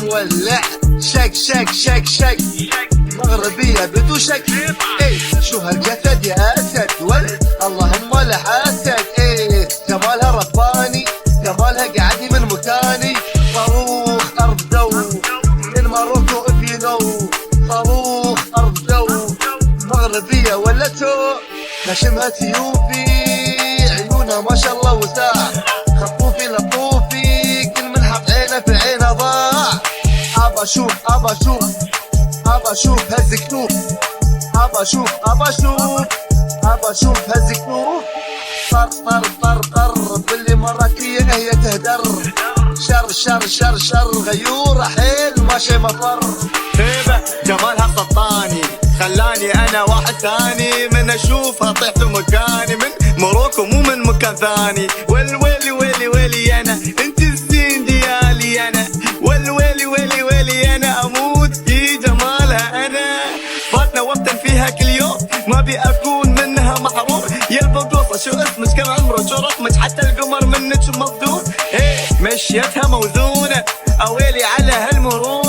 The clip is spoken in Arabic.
مولع شك شك شك شك مغربية بدون شك. ايه شو هالجسد يا اسد اللهم لا حسد. ايه جمالها رباني جمالها قعدني من مكاني. صاروخ ارض جو من ماروكو if you know. صاروخ ارض جو مغربية ولا تو نشمها اثيوبي عيونها ما شاء الله وساع. خطوفي لطوفي كل من حط عينه في عينها ضاع. ابى اشوف ابى اشوف ابى اشوف هالزكتوف. ابى اشوف ابى اشوف ابى اشوف هالزكتوف. طر طر طر طر باللي مراكية هي تهدر. شر شر شر شر غيورة حيل ماشي مطر. هيبة جمالها سطاني خلاني انا واحد ثاني. من اشوفها طحت مكاني من مروكو مو من مكان ثاني. والويلي ويلي ويلي انا انت الزين ديالي انا. والويلي ويلي ويلي انا اموت في جمالها انا. فاتنا وقتا فيها كل يوم ما بي اكون منها محروم. يا البقوصة شو اسمك كم عمرك شو رقمك حتى القمر منك مصدوم. ايه مشيتها موزونة اويلي على هالمرونة.